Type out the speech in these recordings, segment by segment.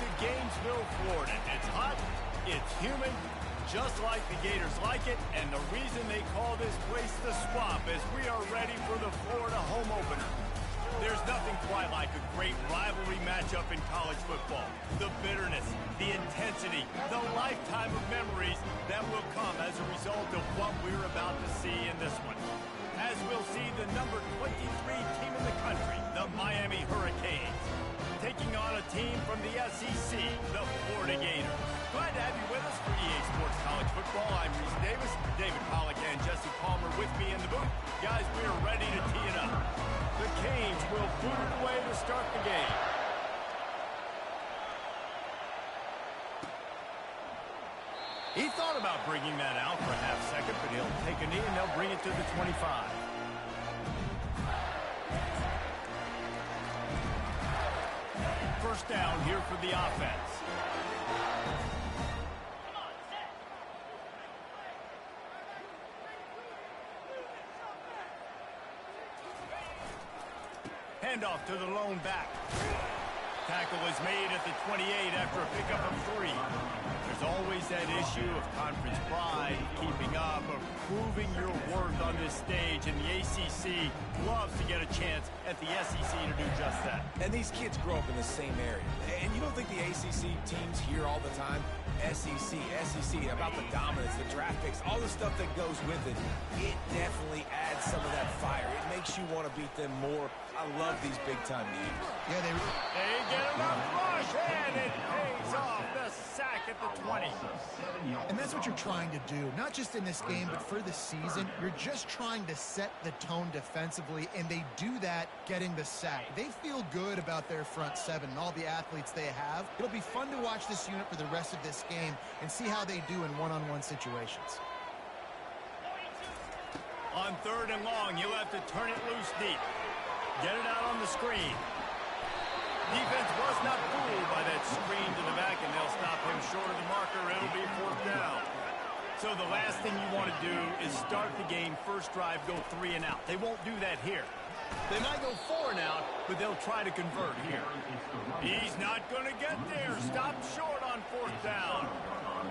to Gainesville, Florida. It's hot, it's humid, just like the Gators like it, and the reason they call this place the Swamp is we are ready for the Florida home opener. There's nothing quite like a great rivalry matchup in college football. The bitterness, the intensity, the lifetime of memories that will come as a result of what we're about to see in this one. As we'll see the number 23 team in the country, the Miami Hurricanes, taking on a team from the SEC, the Florida Gators. Glad to have you with us for EA Sports College Football. I'm Reese Davis, David Pollack and Jesse Palmer with me in the booth. Guys, we are ready to tee it up. The Canes will boot it away to start the game. He thought about bringing that out for a half second, but he'll take a knee and they'll bring it to the 25. First down here for the offense. Handoff to the lone back. Tackle is made at the 28 after a pickup of 3. There's always that issue of conference pride, keeping up, of proving your worth on this stage, and the ACC loves to get a chance at the SEC to do just that. And these kids grow up in the same area. And you don't think the ACC teams hear all the time, SEC, about the dominance, the draft picks, all the stuff that goes with it. It definitely adds some of that fire. It makes you want to beat them more. I love these big-time games. Yeah, they get him up, rush, and it pays off. The sack at the 20. And that's what you're trying to do, not just in this game, but for the season. You're just trying to set the tone defensively, and they do that getting the sack. They feel good about their front seven and all the athletes they have. It'll be fun to watch this unit for the rest of this game and see how they do in one-on-one situations. On 3rd and long, you'll have to turn it loose deep. Get it out on the screen. Defense was not fooled by that screen to the back, and they'll stop him short of the marker. It'll be 4th down. So the last thing you want to do is start the game, first drive, go 3 and out. They won't do that here. They might go 4 and out, but they'll try to convert here. He's not going to get there. Stop short on 4th down.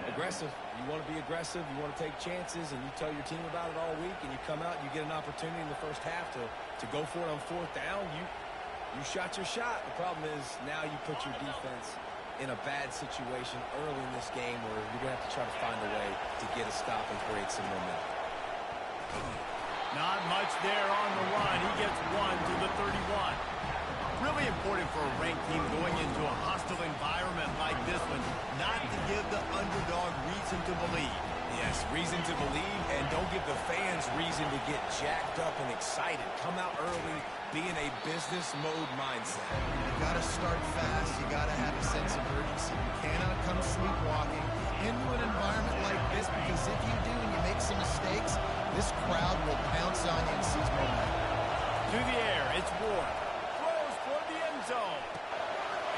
Aggressive. You want to be aggressive. You want to take chances, and you tell your team about it all week, and you come out and you get an opportunity in the first half to go for it on 4th down. You shot your shot. The problem is now you put your defense in a bad situation early in this game where you're going to have to try to find a way to get a stop and create some momentum. Not much there on the run. He gets 1 to the 31. Really important for a ranked team going into a hostile environment like this one, not to give the underdog reason to believe. Yes, reason to believe, and don't give the fans reason to get jacked up and excited. Come out early, be in a business mode mindset. You got to start fast. You got to have a sense of urgency. You cannot come sleepwalking into an environment like this, because if you do and you make some mistakes, this crowd will pounce on you and seize momentum. To the air, it's Ward. Throws for the end zone.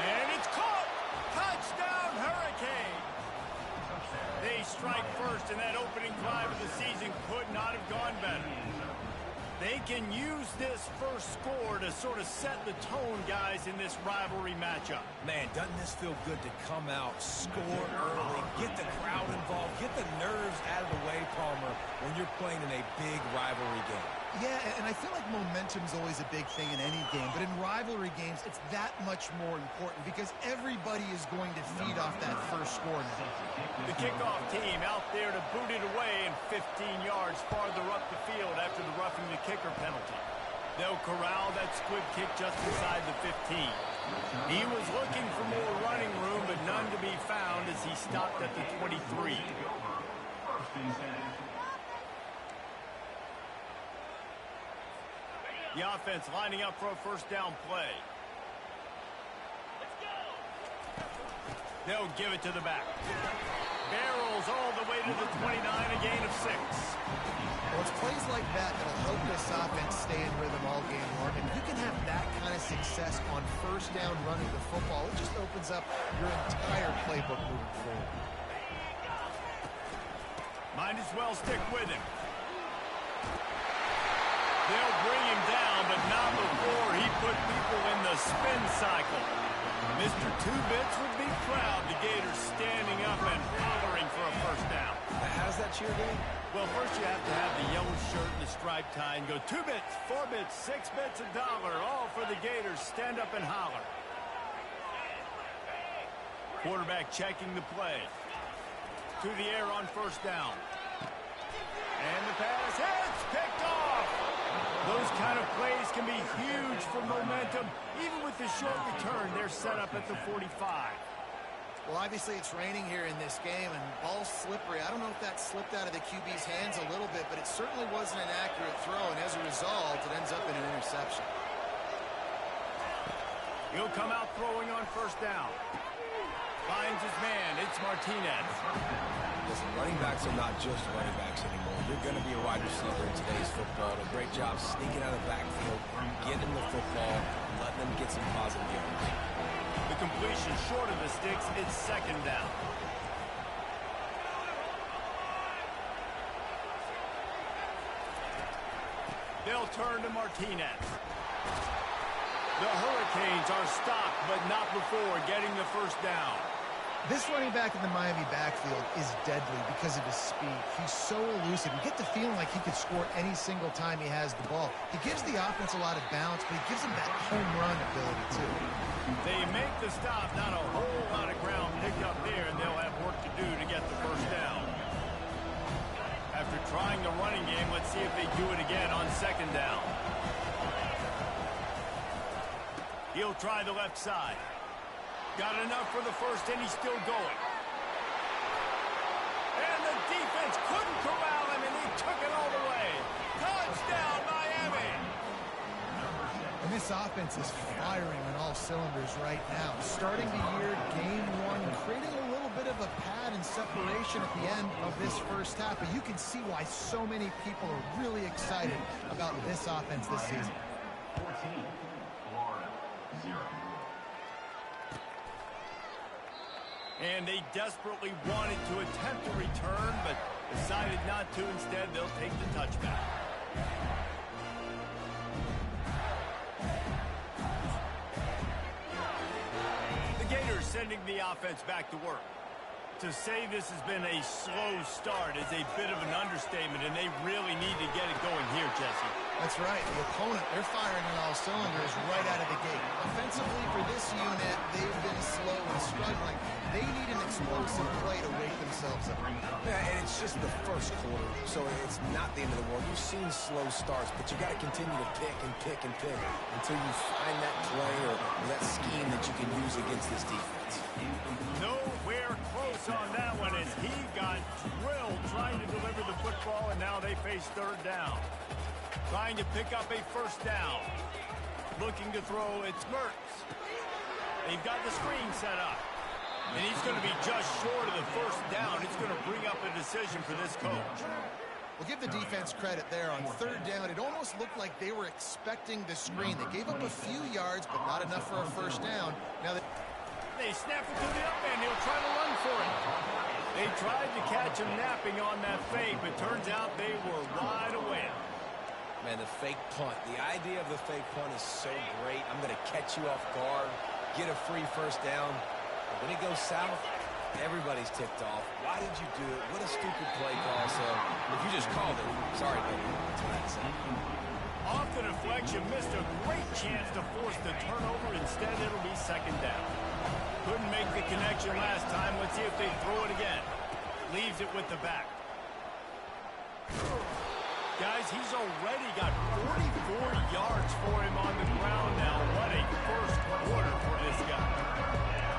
And it's caught. Touchdown, Hurricane. They strike first, and that opening drive of the season could not have gone better. They can use this first score to sort of set the tone, guys, in this rivalry matchup. Man, doesn't this feel good to come out, score early, get the crowd involved, get the nerves out of the way, Palmer, when you're playing in a big rivalry game? Yeah, and I feel like momentum's always a big thing in any game, but in rivalry games, it's that much more important because everybody is going to feed off that first score now. The kickoff team out there to boot it away and 15 yards farther up the field after the roughing the kicker penalty. They'll corral that squib kick just inside the 15. He was looking for more running room, but none to be found as he stopped at the 23. The offense lining up for a first down play. They'll give it to the back. Barrels all the way to the 29, a gain of 6. Well, it's plays like that that'll help this offense stay in rhythm all game long. And you can have that kind of success on first down running the football. It just opens up your entire playbook moving forward. Might as well stick with him. They'll bring him down, but not before he put people in the spin cycle. Mr. Two-Bits would be proud. The Gators standing up and hollering for a first down. How's that cheer doing? Well, first you have to have the yellow shirt and the striped tie and go 2 bits, 4 bits, 6 bits, $1, all for the Gators. Stand up and holler. Quarterback checking the play. To the air on first down. And the pass hits, picked off. Those kind of plays can be huge for momentum. Even with the short return, they're set up at the 45. Well, obviously it's raining here in this game, and ball's slippery. I don't know if that slipped out of the QB's hands a little bit, but it certainly wasn't an accurate throw, and as a result, it ends up in an interception. He'll come out throwing on first down. Finds his man. It's Martinez. Listen, running backs are not just running backs anymore. You're going to be a wide receiver in today's football. A great job sneaking out of the backfield, getting the football, letting them get some positive yards. The completion short of the sticks. It's second down. They'll turn to Martinez. The Hurricanes are stopped, but not before getting the first down. This running back in the Miami backfield is deadly because of his speed. He's so elusive. You get the feeling like he could score any single time he has the ball. He gives the offense a lot of bounce, but he gives them that home run ability, too. They make the stop. Not a whole lot of ground picked up there, and they'll have work to do to get the first down. After trying the running game, let's see if they do it again on second down. He'll try the left side. Got enough for the first, and he's still going. And the defense couldn't corral him, and he took it all the way. Touchdown, Miami! And this offense is firing on all cylinders right now. Starting the year, game one, creating a little bit of a pad and separation at the end of this first half. But you can see why so many people are really excited about this offense this season. 14, Florida, 0. And they desperately wanted to attempt a return, but decided not to. Instead, they'll take the touchback. The Gators sending the offense back to work. To say this has been a slow start is a bit of an understatement, and they really need to get it going here, Jesse. That's right. The opponent, they're firing on all cylinders right out of the gate. Offensively, for this unit, they've been slow and struggling. They need an explosive play to wake themselves up. Yeah, and it's just the first quarter, so it's not the end of the world. You've seen slow starts, but you got to continue to pick and pick and pick until you find that play or that scheme that you can use against this defense. Nowhere close on that one as he got drilled trying to deliver the football, and now they face third down. Trying to pick up a first down. Looking to throw, it's Mertz. They've got the screen set up. And he's going to be just short of the first down. It's going to bring up a decision for this coach. We'll give the defense credit there. On third down, it almost looked like they were expecting the screen. They gave up a few yards, but not enough for a first down. Now they snap it to the up end. He'll try to run for it. They tried to catch him napping on that fake, but turns out they were wide awake. Man, the fake punt. The idea of the fake punt is so great. I'm going to catch you off guard, get a free first down. When it goes south, everybody's ticked off. Why did you do it? What a stupid play call. So if you just called it, sorry, buddy. That's what I'd say. Off the deflection, missed a great chance to force the turnover. Instead, it'll be second down. Couldn't make the connection last time. Let's see if they throw it again. Leaves it with the back. Guys, he's already got 44 yards for him on the ground now. What a first quarter for this guy.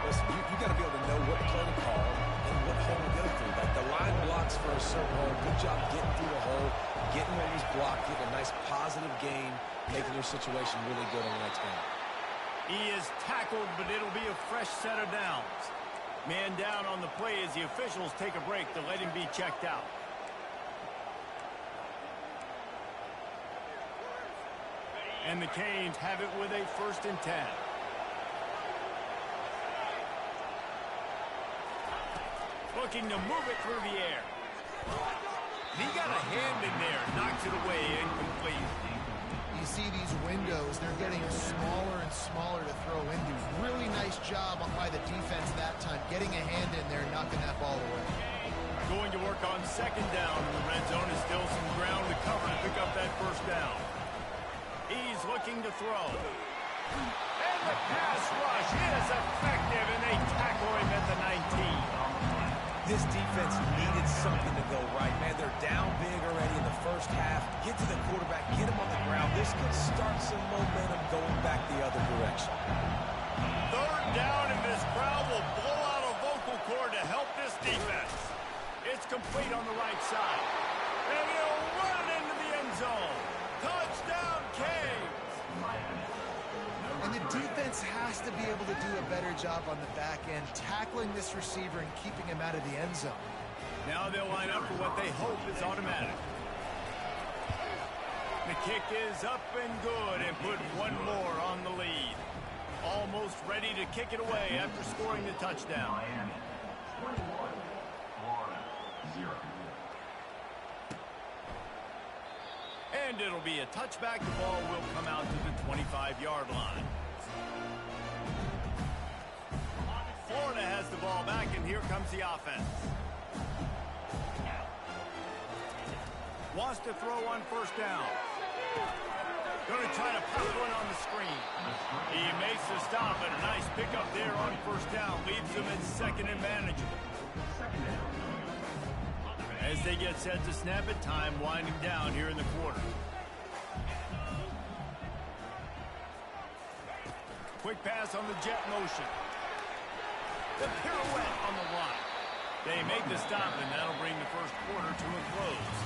Listen, you got to be able to know what play to call and what hole to go through. Like the line blocks for a certain hole. Good job getting through the hole, getting where he's blocked, getting a nice positive gain, making your situation really good on the next game. He is tackled, but it'll be a fresh set of downs. Man down on the play as the officials take a break to let him be checked out. And the Canes have it with a 1st and 10. Looking to move it through the air. He got a hand in there, knocks it away, incomplete. you see these windows, they're getting smaller and smaller to throw into. Really nice job by the defense that time, getting a hand in there, knocking that ball away. Going to work on second down in the red zone. Is still some ground to cover to pick up that first down. He's looking to throw. And the pass rush is effective, and they tackle him at the 19. This defense needed something to go right, man. They're down big already in the first half. Get to the quarterback, get him on the ground. This could start some momentum going back the other direction. Third down, and this crowd will blow out a vocal cord to help this defense. It's complete on the right side. And he'll run into the end zone. Touchdown, Canes! And the defense has to be able to do a better job on the back end, tackling this receiver and keeping him out of the end zone. Now they'll line up for what they hope is automatic. The kick is up and good, and put one more on the lead. Almost ready to kick it away after scoring the touchdown. Miami 21, Florida 0. And it'll be a touchback. The ball will come out to the 25-yard line. Florida has the ball back, and here comes the offense. Wants to throw on first down. Going to try to pop one on the screen. He makes the stop, and a nice pickup there on first down. Leaves him in second and manageable. As they get set to snap it, time winding down here in the quarter. Quick pass on the jet motion. The pirouette on the line. They make the stop, and that'll bring the first quarter to a close.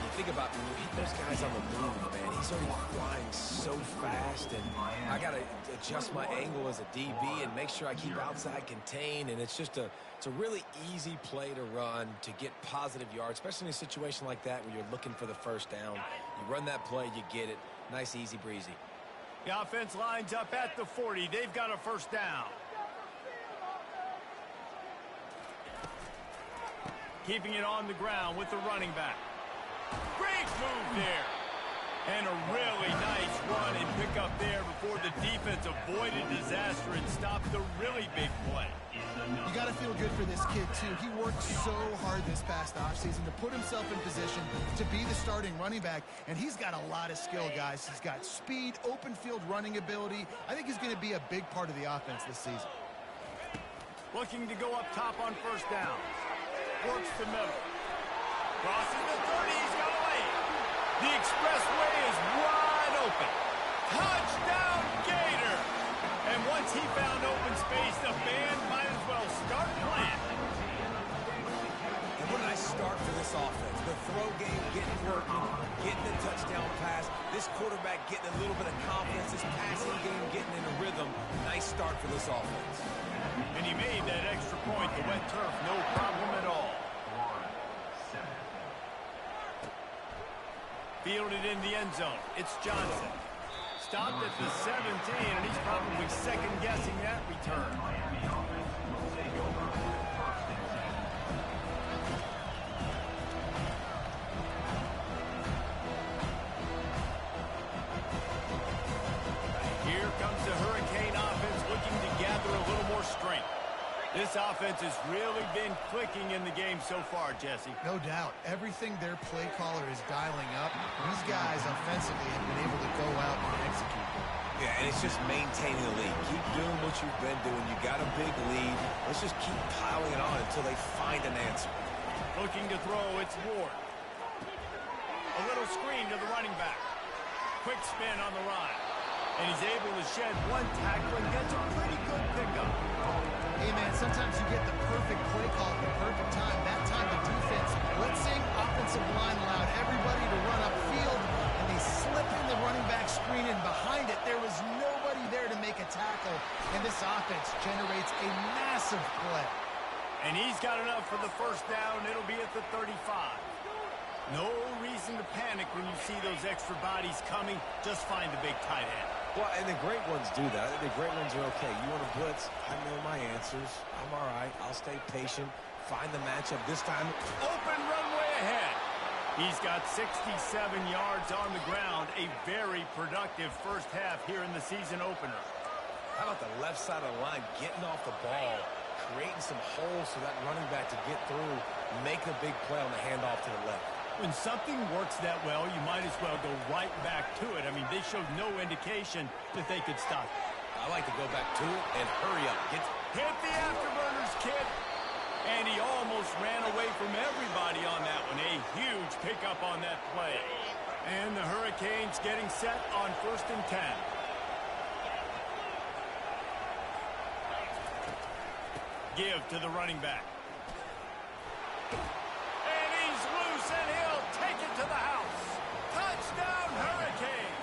You think about when you hit those guys on the move, man, he's already flying so fast, and I got to adjust my angle as a DB and make sure I keep outside contained, and it's a really easy play to run to get positive yards, especially in a situation like that where you're looking for the first down. You run that play, you get it. Nice, easy breezy. The offense lines up at the 40. They've got a first down. Keeping it on the ground with the running back. Great move there. And a really nice run and pick up there before the defense avoided disaster and stopped the really big play. You got to feel good for this kid, too. He worked so hard this past offseason to put himself in position to be the starting running back, and he's got a lot of skill, guys. He's got speed, open field running ability. I think he's going to be a big part of the offense this season. Looking to go up top on first down. Works the middle. Crosses the 30. He's got away. The expressway is wide open. Touchdown, Gator! And once he found open space, the band might as well start playing. And what a nice start for this offense. The throw game getting working, getting the touchdown pass. This quarterback getting a little bit of confidence. This passing game getting in a rhythm. Nice start for this offense. And he made that extra point. The wet turf, no problem at all. Fielded in the end zone. It's Johnson. Stopped at the 17, and he's probably second-guessing that return. Here comes the Hurricane offense looking to gather a little more strength. This offense has really been clicking in the game so far, Jesse. No doubt. Everything their play caller is dialing up, these guys offensively have been able to go out and execute. Yeah, and it's just maintaining the lead. Keep doing what you've been doing. You got a big lead. Let's just keep piling it on until they find an answer. Looking to throw, it's Ward. A little screen to the running back. Quick spin on the ride. And he's able to shed one tackle and gets a pretty good pickup. Hey, man, sometimes you get the perfect play call at the perfect time. That time the defense blitzing, offensive line allowed everybody to run upfield, and they slipped in the running back screen, and behind it there was nobody there to make a tackle, and this offense generates a massive play. And he's got enough for the first down. It'll be at the 35. No reason to panic when you see those extra bodies coming. Just find the big tight end. Well, and the great ones do that. The great ones are okay. You want to blitz? I know my answers. I'm all right. I'll stay patient. Find the matchup this time. Open runway ahead. He's got 67 yards on the ground. A very productive first half here in the season opener. How about the left side of the line getting off the ball, creating some holes for that running back to get through, making a big play on the handoff to the left. When something works that well, you might as well go right back to it. I mean, they showed no indication that they could stop it. I like to go back to it and hurry up. Hit the afterburners, kid. And he almost ran away from everybody on that one. A huge pickup on that play. And the Hurricanes getting set on 1st and 10. Give to the running back. And he's loose, and he'll take it to the house. Touchdown, Hurricane!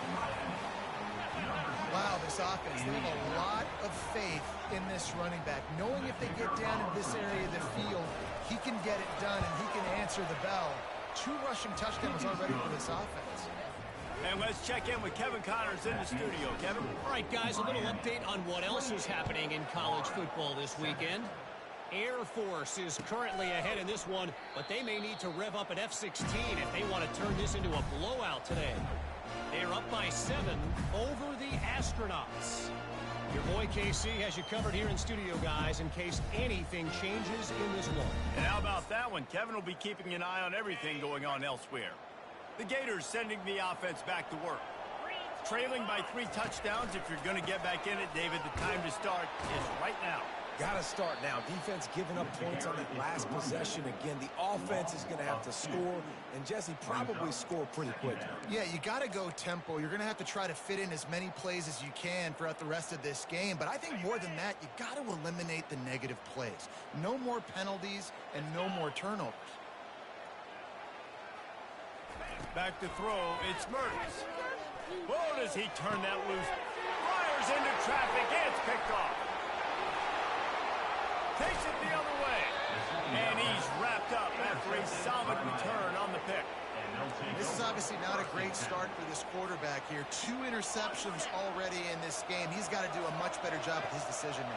Wow, this offense, they have a lot of faith in this running back. Knowing if they get down in this area of the field, he can get it done, and he can answer the bell. 2 rushing touchdowns already for this offense. And let's check in with Kevin Connors in the studio. Kevin? All right, guys, a little update on what else is happening in college football this weekend. Air Force is currently ahead in this one, but they may need to rev up at F-16 if they want to turn this into a blowout today. They're up by 7 over the Astronauts. Your boy KC has you covered here in studio, guys, in case anything changes in this one. And how about that one? Kevin will be keeping an eye on everything going on elsewhere. The Gators sending the offense back to work. Trailing by 3 touchdowns. If you're going to get back in it, David, the time to start is right now. Got to start now. Defense giving up points on that last possession. Again, the offense is going to have to score, and Jesse probably score pretty quickly. Yeah, you got to go tempo. You're going to have to try to fit in as many plays as you can throughout the rest of this game. But I think more than that, you got to eliminate the negative plays. No more penalties and no more turnovers. Back to throw, it's Mertz. Whoa, does he turn that loose? Fires into traffic, it's picked off. Takes it the other way. And he's wrapped up after a solid return on the pick. This is obviously not a great start for this quarterback here. 2 interceptions already in this game. He's got to do a much better job with his decision-making.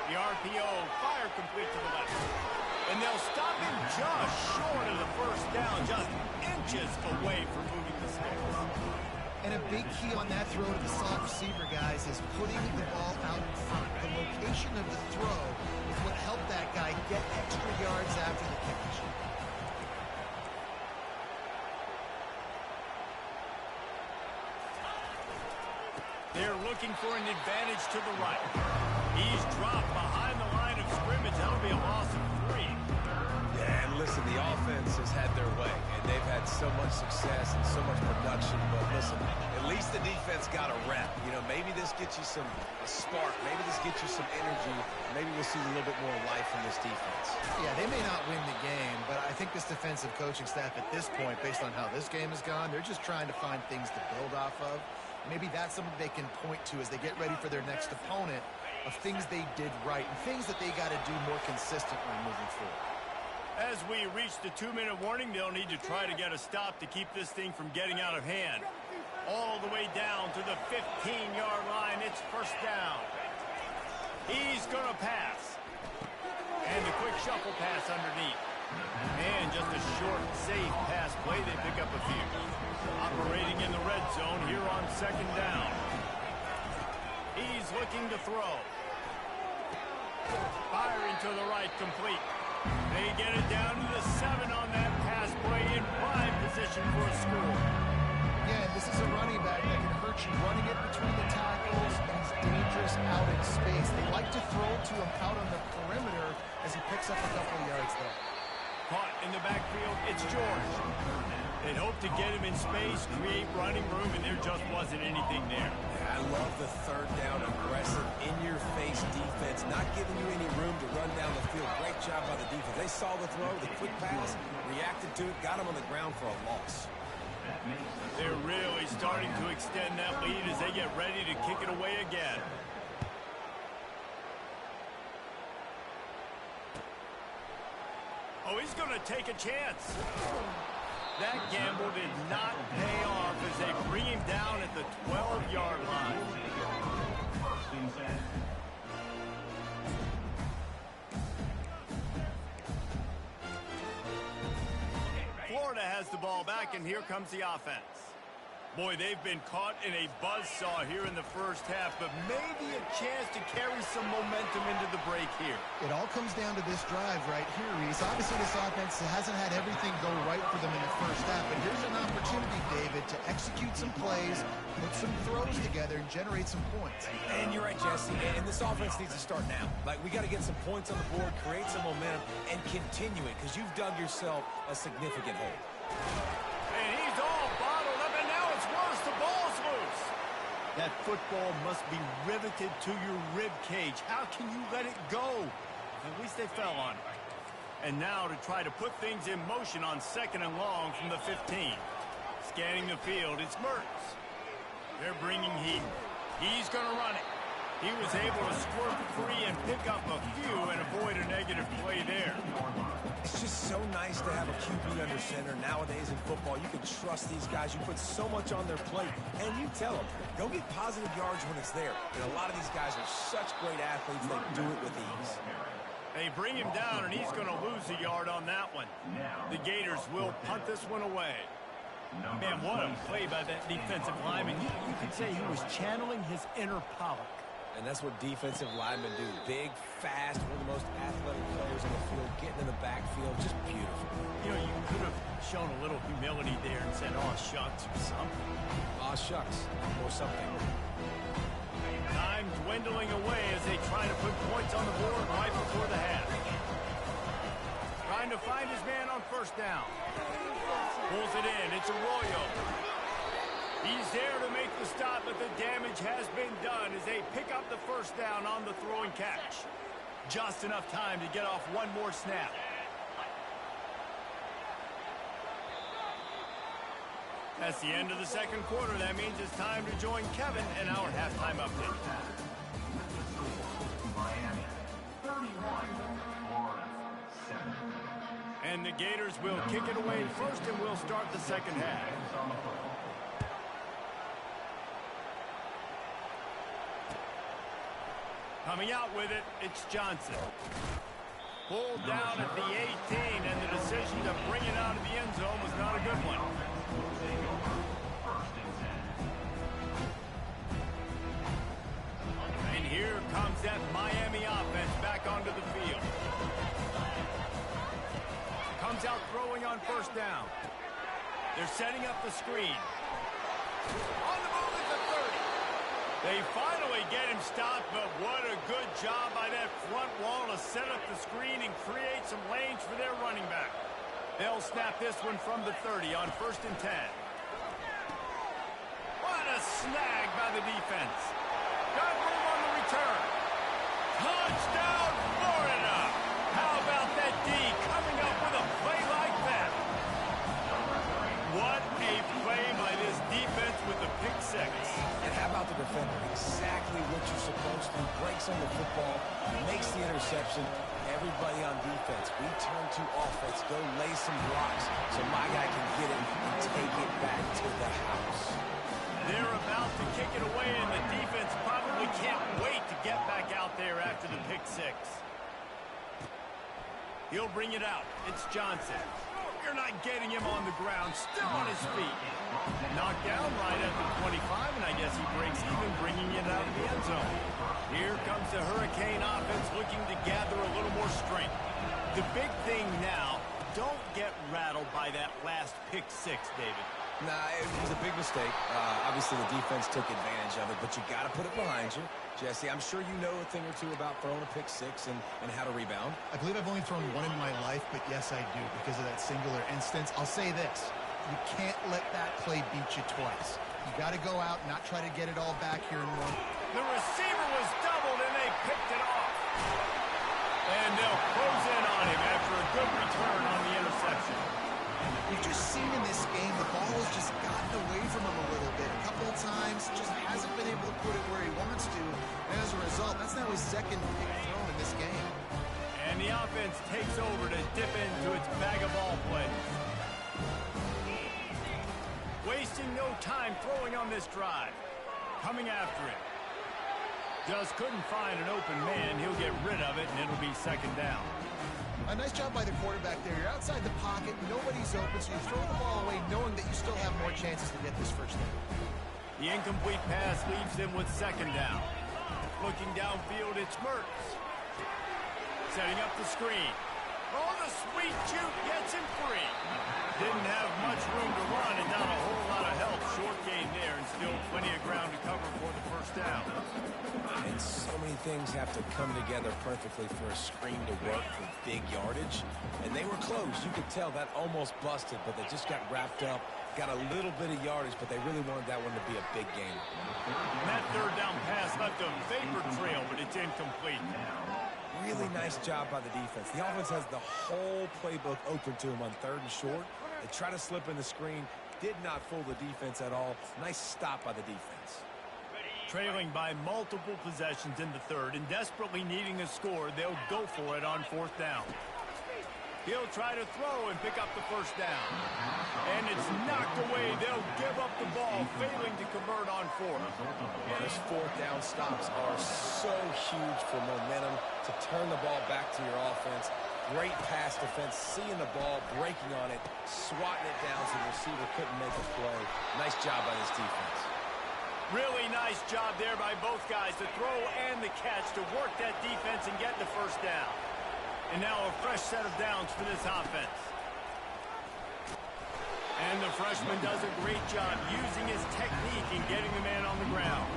The RPO, fire complete to the left. And they'll stop him just short of the first down, just inches away from moving the sticks. And a big key on that throw to the slot receiver, guys, is putting the ball out in front. The location of the throw is what helped that guy get extra yards after the catch. They're looking for an advantage to the right. He's dropped behind the line of scrimmage. That'll be a loss of 3. Yeah, and listen, the offense has had their way, and they've had so much success and so much production. But listen, at least the defense got a rep. You know, maybe this gets you a spark. Maybe this gets you some energy. Maybe we'll see a little bit more life from this defense. Yeah, they may not win the game, but I think this defensive coaching staff at this point, based on how this game has gone, they're just trying to find things to build off of. Maybe that's something they can point to as they get ready for their next opponent, of things they did right and things that they got to do more consistently moving forward. As we reach the 2-minute warning, they'll need to try to get a stop to keep this thing from getting out of hand. All the way down to the 15-yard line. It's first down. He's going to pass. And the quick shuffle pass underneath. And just a short, safe pass play. They pick up a few. Operating in the red zone here on 2nd down. He's looking to throw. Firing to the right, complete. They get it down to the 7 on that pass play in prime position for a score. Yeah, this is a running back that can hurt you running it between the tackles, and he's dangerous out in space. They like to throw to him out on the perimeter as he picks up a couple of yards there. Caught in the backfield, it's George. They'd hope to get him in space, create running room, and there just wasn't anything there. I love the 3rd down aggressive, in-your-face defense, not giving you any room to run down the field. Great job by the defense. They saw the throw, the quick pass, reacted to it, got him on the ground for a loss. They're really starting to extend that lead as they get ready to kick it away again. Oh, he's going to take a chance. That gamble did not pay off as they bring him down at the 12-yard line. has the ball back, and here comes the offense. Boy, they've been caught in a buzzsaw here in the first half, but maybe a chance to carry some momentum into the break here. It all comes down to this drive right here, Reese. Obviously, this offense hasn't had everything go right for them in the first half, but here's an opportunity, David, to execute some plays, put some throws together, and generate some points. And you're right, Jesse, and this offense needs to start now. Like, we got to get some points on the board, create some momentum, and continue it, because you've dug yourself a significant hole. And he's all bottled up, and now it's worse. The ball's loose. That football must be riveted to your rib cage. How can you let it go? At least they fell on it. And now to try to put things in motion on 2nd and long from the 15. Scanning the field, it's Mertz. They're bringing heat. He's going to run it. He was able to squirt free and pick up a few and avoid a negative play there. It's just so nice to have a QB under center. Nowadays in football, you can trust these guys. You put so much on their plate, and you tell them, go get positive yards when it's there. And a lot of these guys are such great athletes, they do it with ease. They bring him down, and he's going to lose a yard on that one. The Gators will punt this one away. Man, what a play by that defensive lineman. You could say he was channeling his inner Pollock. And that's what defensive linemen do. Big, fast, one of the most athletic players on the field, getting in the backfield, just beautiful. You know, you could have shown a little humility there and said, oh, shucks, or something. Aw, shucks, or something. Time dwindling away as they try to put points on the board right before the half. Trying to find his man on 1st down. Pulls it in. It's Arroyo. He's there to make the stop, but the damage has been done as they pick up the 1st down on the throwing catch. Just enough time to get off one more snap. That's the end of the 2nd quarter. That means it's time to join Kevin in our halftime update. Miami 31, Florida 7. And the Gators will kick it away first, and we'll start the 2nd half. Coming out with it, it's Johnson. Pulled down at the 18, and the decision to bring it out of the end zone was not a good one. And here comes that Miami offense back onto the field. Comes out throwing on 1st down. They're setting up the screen. On the move at the 30. They finally get him stopped, but what a good job by that front wall to set up the screen and create some lanes for their running back. They'll snap this one from the 30 on 1st and 10. What a snag by the defense. Got room on the return. Touchdown, Florida! How about that D coming up with a play like that? What a play by this defense with the pick 6. And how about the defender? Exactly what you're supposed to. Breaks on the football, makes the interception. Everybody on defense, we turn to offense. Go lay some blocks so my guy can get it and take it back to the house. They're about to kick it away, and the defense probably can't wait to get back out there after the pick 6. He'll bring it out. It's Johnson. You're not getting him on the ground. Still on his feet. Knocked down right at the 25, and I guess he breaks even, bringing it out of the end zone. Here comes the Hurricane offense looking to gather a little more strength. The big thing now, don't get rattled by that last pick 6, David. Nah, it was a big mistake. Obviously, the defense took advantage of it, but you got to put it behind you. Jesse, I'm sure you know a thing or two about throwing a pick 6 and how to rebound. I believe I've only thrown one in my life, but yes, I do because of that singular instance. I'll say this. You can't let that play beat you twice. You got to go out and not try to get it all back here in one. The receiver was doubled, and they picked it off. And they'll close in on him after a good return on the interception. We've just seen in this game the ball has just gotten away from him a little bit. A couple of times, just hasn't been able to put it where he wants to. And as a result, that's now his 2nd pick thrown in this game. And the offense takes over to dip into its bag of ball plays. Wasting no time throwing on this drive. Coming after it. Just couldn't find an open man. He'll get rid of it, and it'll be 2nd down. A nice job by the quarterback there. You're outside the pocket, nobody's open, so you throw the ball away knowing that you still have more chances to get this first down. The incomplete pass leaves them with second down. Looking downfield, it's Mertz. Setting up the screen. Oh, the sweet shoot gets him free. Didn't have much room to run and not a whole lot of help. Short gain there and still plenty of ground to cover for the first down. And so many things have to come together perfectly for a screen to work for big yardage. And they were close. You could tell that almost busted, but they just got wrapped up, got a little bit of yardage, but they really wanted that one to be a big game. And that third down pass left a vapor trail, but it's incomplete. Really nice job by the defense. The offense has the whole playbook open to them on third and short. They try to slip in the screen, did not fool the defense at all. Nice stop by the defense. Trailing by multiple possessions in the third and desperately needing a score, they'll go for it on fourth down. He'll try to throw and pick up the first down. And it's knocked away. They'll give up the ball, failing to convert on fourth. And those fourth down stops are so huge for momentum to turn the ball back to your offense. Great pass defense, seeing the ball, breaking on it, swatting it down so the receiver couldn't make a play. Nice job by this defense. Really nice job there by both guys, the throw and the catch to work that defense and get the first down. And now a fresh set of downs for this offense. And the freshman does a great job using his technique and getting the man on the ground.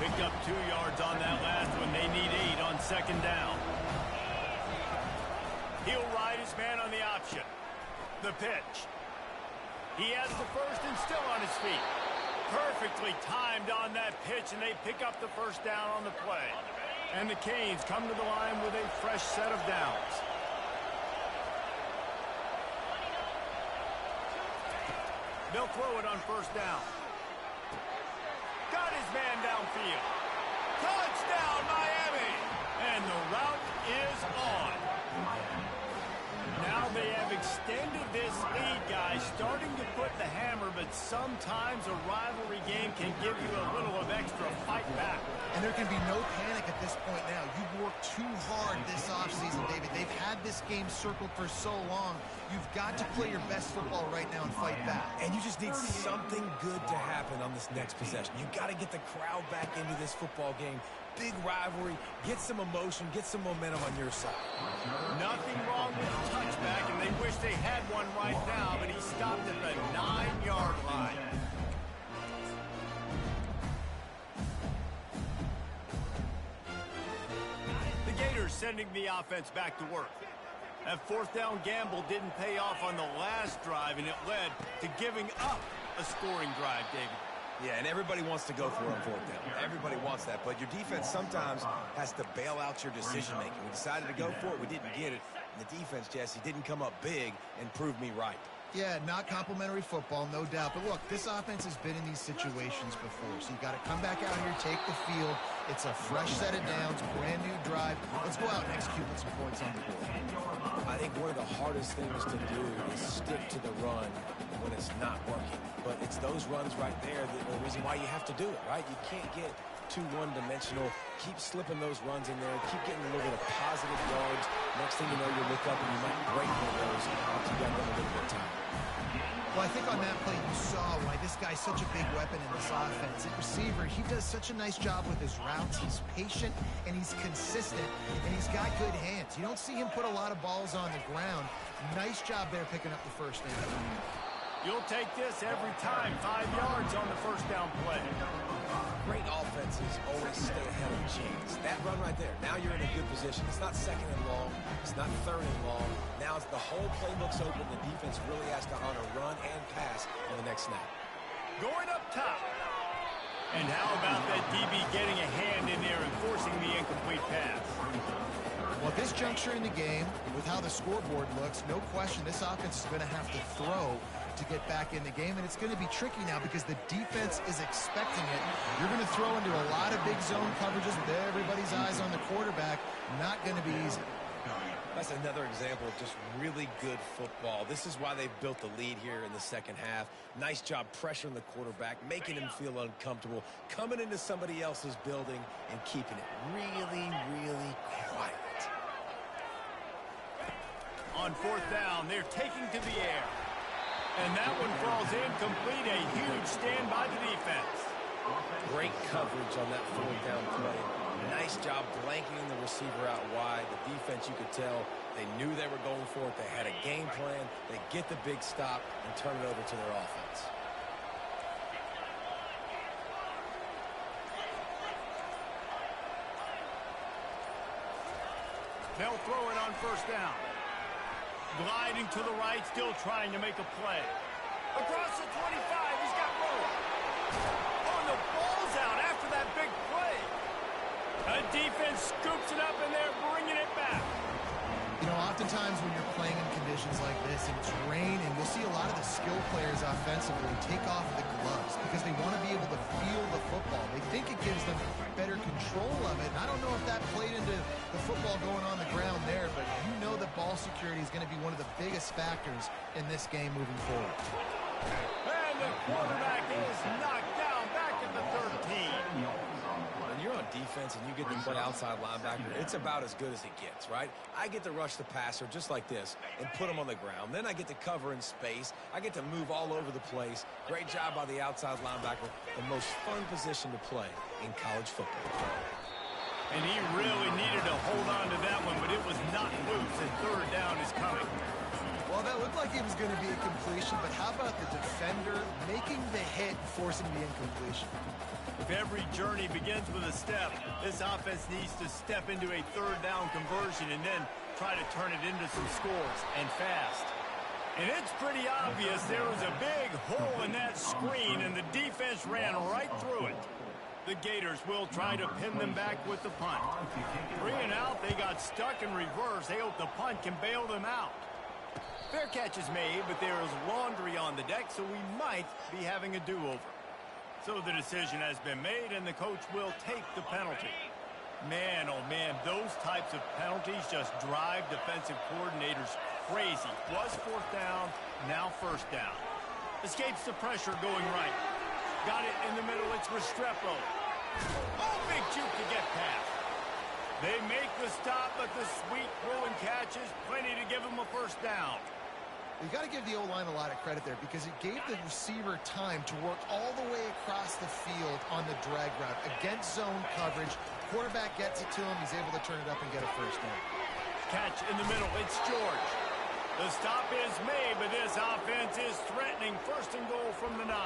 Picked up 2 yards on that last one. They need 8 on second down. He'll ride his man on the option. The pitch. He has the first and still on his feet. Perfectly timed on that pitch, and they pick up the first down on the play. And the Canes come to the line with a fresh set of downs. They'll throw it on first down. Got his man downfield. Touchdown, Miami! And the route is on. Now they have extended this lead, guys, starting to put the hammer, but sometimes a rivalry game can give you a little of extra fight back. And there can be no panic at this point now. You've worked too hard this offseason, David. They've had this game circled for so long. You've got to play your best football right now and fight back. And you just need something good to happen on this next possession. You got to get the crowd back into this football game. Big rivalry, get some emotion, get some momentum on your side. Nothing wrong with the touchback, and they wish they had one right now, but he stopped at the 9-yard line. The Gators sending the offense back to work. That fourth down gamble didn't pay off on the last drive, and it led to giving up a scoring drive, David. Yeah, and everybody wants to go for it on fourth down. Everybody wants that, but your defense sometimes has to bail out your decision-making. We decided to go for it. We didn't get it. And the defense, Jesse, didn't come up big and prove me right. Yeah, not complimentary football, no doubt. But look, this offense has been in these situations before, so you got to come back out here, take the field. It's a fresh set of downs, brand new drive. Let's go out and execute with some points on the board. I think one of the hardest things to do is stick to the run when it's not working. But it's those runs right there that are the reason why you have to do it, right? You can't get too one-dimensional. Keep slipping those runs in there. Keep getting a little bit of positive yards. Next thing you know, you look up and you might break one of those after you got them a little bit of time. Well, I think on that play you saw why this guy's such a big weapon in this offense. At receiver, he does such a nice job with his routes. He's patient, and he's consistent, and he's got good hands. You don't see him put a lot of balls on the ground. Nice job there picking up the first down. You'll take this every time. 5 yards on the first down play. Great offenses always stay ahead of the chains. That run right there, now you're in a good position. It's not second and long. It's not third and long. Now it's the whole playbook's open. The defense really has to honor run and pass on the next snap. Going up top. And how about that DB getting a hand in there and forcing the incomplete pass? Well, at this juncture in the game, with how the scoreboard looks, no question this offense is going to have to throw to get back in the game, and it's going to be tricky now because the defense is expecting it. You're going to throw into a lot of big zone coverages with everybody's eyes on the quarterback. Not going to be easy. That's another example of just really good football. This is why they've built the lead here in the second half. Nice job pressuring the quarterback, making him feel uncomfortable, coming into somebody else's building and keeping it really, really quiet. On fourth down, they're taking to the air. And that one falls incomplete. A huge stand by the defense. Great coverage on that fourth down play. Nice job blanketing the receiver out wide. The defense, you could tell, they knew they were going for it. They had a game plan. They get the big stop and turn it over to their offense. They'll throw it on first down. Gliding to the right, still trying to make a play. Across the 25, he's got room. Oh, the ball's out after that big play. A defense scoops it up, and they're bringing it back. You know, oftentimes when you're playing in conditions like this and it's raining, you'll see a lot of the skill players offensively take off the gloves because they want to be able to feel the football. They think it gives them better control of it. And I don't know if that played into the football going on the ground there, but you know that ball security is going to be one of the biggest factors in this game moving forward. And the quarterback is knocked down back at the 13. When you're on defense and you get to play outside linebacker, it's about as good as it gets, right? I get to rush the passer just like this and put him on the ground. Then I get to cover in space. I get to move all over the place. Great job by the outside linebacker. The most fun position to play in college football. And he really needed to hold on to that one, but it was not loose, and third down is coming. Well, that looked like it was going to be a completion, but how about the defender making the hit, forcing the incompletion? If every journey begins with a step, this offense needs to step into a third down conversion and then try to turn it into some scores, and fast. And it's pretty obvious there was a big hole in that screen, and the defense ran right through it. The Gators will try to pin them back with the punt. 3 and out, they got stuck in reverse. They hope the punt can bail them out. Fair catch is made, but there is laundry on the deck, so we might be having a do-over. So the decision has been made, and the coach will take the penalty. Man, oh man, those types of penalties just drive defensive coordinators crazy. Was fourth down, now first down. Escapes the pressure going right. Got it in the middle, it's Restrepo. Oh, big juke to get past. They make the stop, but the sweet throw and catch is plenty to give them a first down. You got to give the O-line a lot of credit there because it gave the receiver time to work all the way across the field on the drag route against zone coverage. Quarterback gets it to him. He's able to turn it up and get a first down. Catch in the middle. It's George. The stop is made, but this offense is threatening. First and goal from the 9.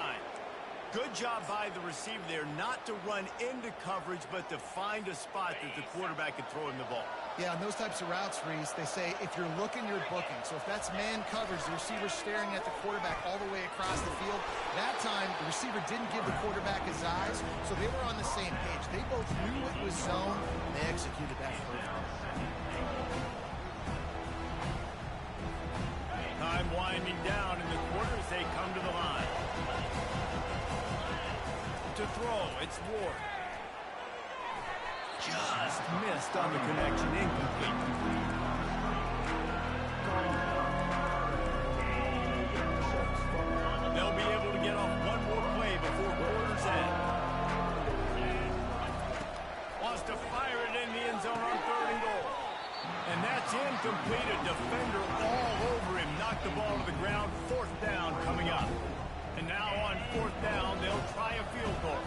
Good job by the receiver there not to run into coverage, but to find a spot that the quarterback could throw him the ball. Yeah, on those types of routes, Reese, they say if you're looking, you're booking. So if that's man coverage, the receiver's staring at the quarterback all the way across the field. That time, the receiver didn't give the quarterback his eyes, so they were on the same page. They both knew it was zone, and they executed that perfectly. Time winding down in the quarter as they come to the line. To throw, it's Ward. Just missed on the connection, incomplete. They'll be able to get off one more play before quarter's end. Wants to fire it in the end zone on 3rd and goal. And that's incomplete. A defender all over him. Knocked the ball to the ground. 4th down coming up. And now on 4th down, they'll try a field goal.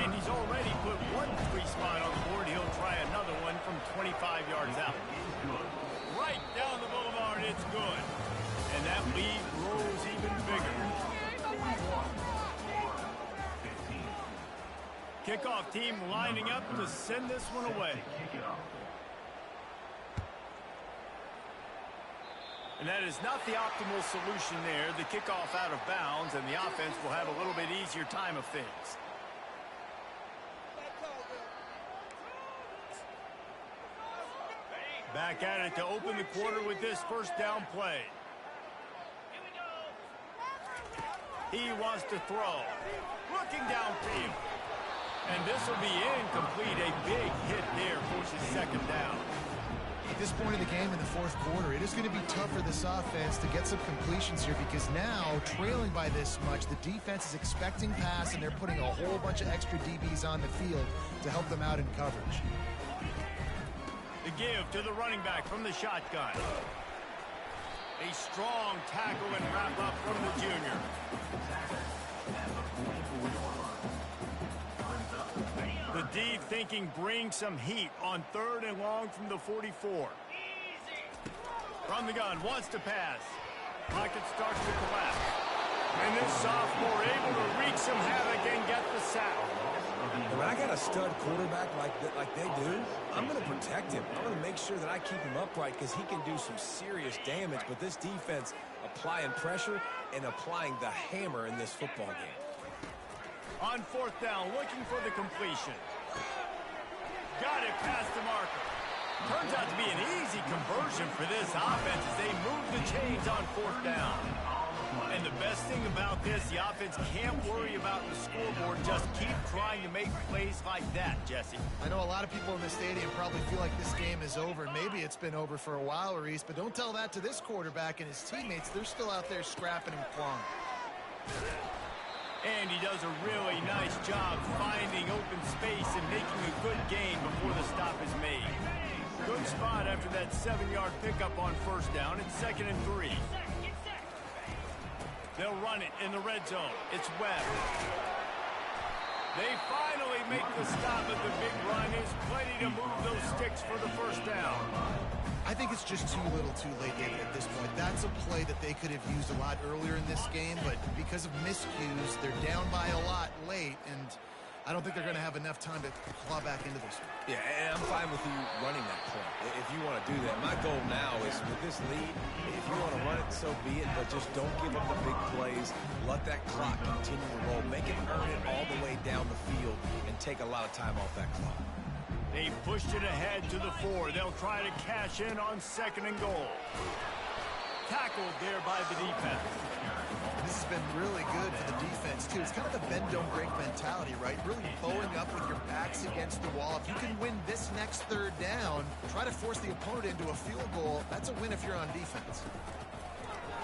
And he's already put one free spot on the board. He'll try another one from 25 yards out. Right down the boulevard, it's good. And that lead grows even bigger. Kickoff team lining up to send this one away. And that is not the optimal solution there. The kickoff out of bounds, and the offense will have a little bit easier time of things. Back at it to open the quarter with this first down play. He wants to throw. Looking downfield. And this will be incomplete. A big hit there forces 2nd down. At this point in the game in the 4th quarter, it is going to be tough for this offense to get some completions here because now, trailing by this much, the defense is expecting pass and they're putting a whole bunch of extra DBs on the field to help them out in coverage. The give to the running back from the shotgun. A strong tackle and wrap up from the junior. The D thinking bring some heat on 3rd and long from the 44. From the gun, wants to pass. Pocket starts to collapse. And this sophomore able to wreak some havoc and get the sack. When I got a stud quarterback like they do, I'm going to protect him. I'm going to make sure that I keep him upright because he can do some serious damage. But this defense applying pressure and applying the hammer in this football game. On 4th down, looking for the completion. Got it past the marker. Turns out to be an easy conversion for this offense as they move the chains on 4th down. And the best thing about this, the offense can't worry about the scoreboard. Just keep trying to make plays like that, Jesse. I know a lot of people in the stadium probably feel like this game is over. Maybe it's been over for a while, Reese, but don't tell that to this quarterback and his teammates. They're still out there scrapping and clawing. And he does a really nice job finding open space and making a good gain before the stop is made. Good spot after that 7-yard pickup on 1st down. It's 2nd and 3. They'll run it in the red zone. It's Webb. They finally make the stop, but the big run is plenty to move those sticks for the 1st down. I think it's just too little too late, David, at this point. That's a play that they could have used a lot earlier in this game, but because of miscues, they're down by a lot late, and I don't think they're going to have enough time to claw back into this one. Yeah, and I'm fine with you running that play if you want to do that. My goal now is with this lead, if you want to run it, so be it, but just don't give up the big plays. Let that clock continue to roll. Make it earn it all the way down the field and take a lot of time off that clock. They pushed it ahead to the 4. They'll try to cash in on 2nd and goal. Tackled there by the defense. This has been really good for the defense, too. It's kind of the bend-don't-break mentality, right? Really bowing up with your backs against the wall. If you can win this next 3rd down, try to force the opponent into a field goal. That's a win if you're on defense.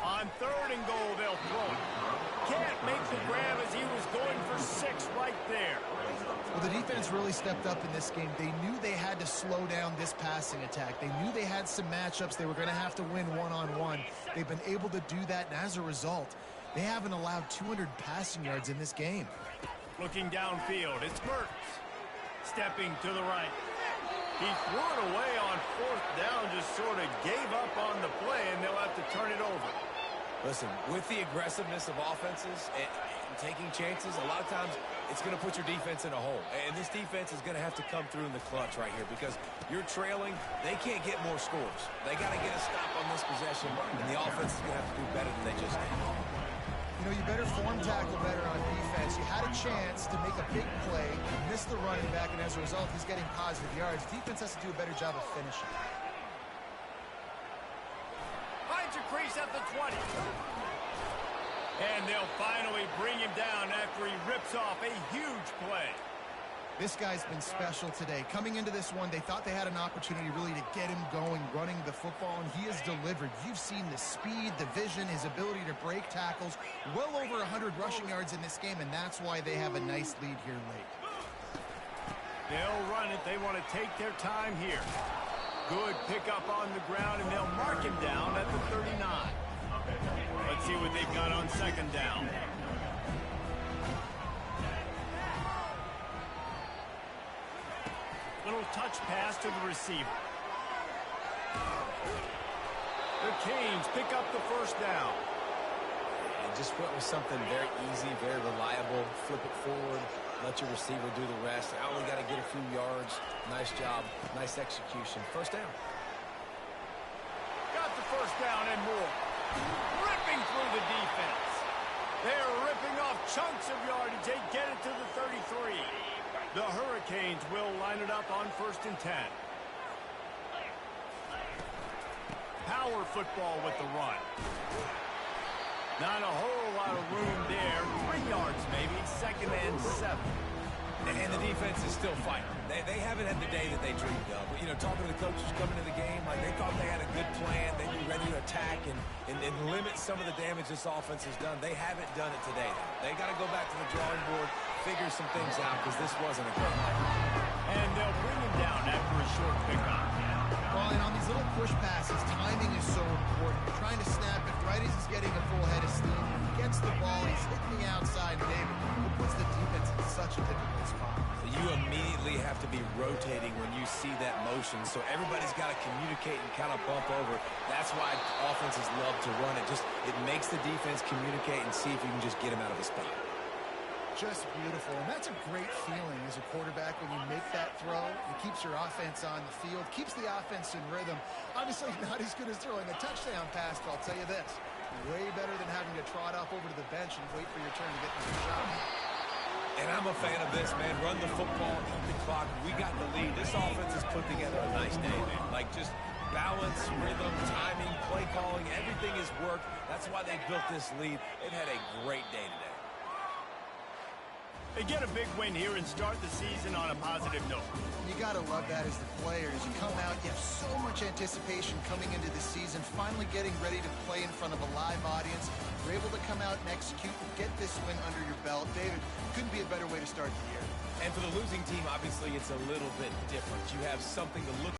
On 3rd and goal, they'll throw it. Can't make the grab as he was going for 6 right there. Well, the defense really stepped up in this game. They knew they had to slow down this passing attack. They knew they had some matchups they were going to have to win one-on-one. They've been able to do that, and as a result, they haven't allowed 200 passing yards in this game. Looking downfield, it's Mertz. Stepping to the right. He threw it away on 4th down, just sort of gave up on the play, and they'll have to turn it over. Listen, with the aggressiveness of offenses and taking chances, a lot of times it's going to put your defense in a hole. And this defense is going to have to come through in the clutch right here because you're trailing. They can't get more scores. They got to get a stop on this possession, and the offense is going to have to do better than they just did. You know, you better form tackle better on defense. You had a chance to make a big play, missed the running back, and as a result, he's getting positive yards. Defense has to do a better job of finishing. Finds a crease at the 20. And they'll finally bring him down after he rips off a huge play. This guy's been special today. Coming into this one, they thought they had an opportunity really to get him going, running the football, and he has delivered. You've seen the speed, the vision, his ability to break tackles. Well over 100 rushing yards in this game, and that's why they have a nice lead here late. They'll run it. They want to take their time here. Good pickup on the ground, and they'll mark him down at the 39. Let's see what they've got on 2nd down. Little touch pass to the receiver. The Canes pick up the 1st down. And just went with something very easy, very reliable. Flip it forward. Let your receiver do the rest. I only got to get a few yards. Nice job. Nice execution. 1st down. Got the 1st down and more. Ripping through the defense. They're ripping off chunks of yardage. They get it to the 33. The Hurricanes will line it up on 1st and 10. Power football with the run. Not a whole lot of room there. 3 yards maybe. 2nd and 7. And the defense is still fighting. They haven't had the day that they dreamed of. But, you know, talking to the coaches coming to the game, like they thought they had a good plan. They'd be ready to attack and limit some of the damage this offense has done. They haven't done it today. They got to go back to the drawing board, figure some things out because this wasn't a great night. And they'll bring him down after a short pickup. Well, and on these little push passes, timing is so important. You're trying to snap rotating when you see that motion, so everybody's got to communicate and kind of bump over. That's why offenses love to run it. It makes the defense communicate and see if you can just get him out of a spot. Just beautiful, and that's a great feeling as a quarterback when you make that throw. It keeps your offense on the field, keeps the offense in rhythm. Obviously not as good as throwing a touchdown pass, but I'll tell you this, way better than having to trot off over to the bench and wait for your turn to get another shot. And I'm a fan of this, man. Run the football, eat the clock. We got the lead. This offense has put together a nice day, man. Like, just balance, rhythm, timing, play calling, everything has worked. That's why they built this lead. They've had a great day today. They get a big win here and start the season on a positive note. You got to love that as the players. You come out, you have so much anticipation coming into the season, finally getting ready to play in front of a live audience. You're able to come out and execute and get this win under your belt. David, couldn't be a better way to start the year. And for the losing team, obviously, it's a little bit different. You have something to look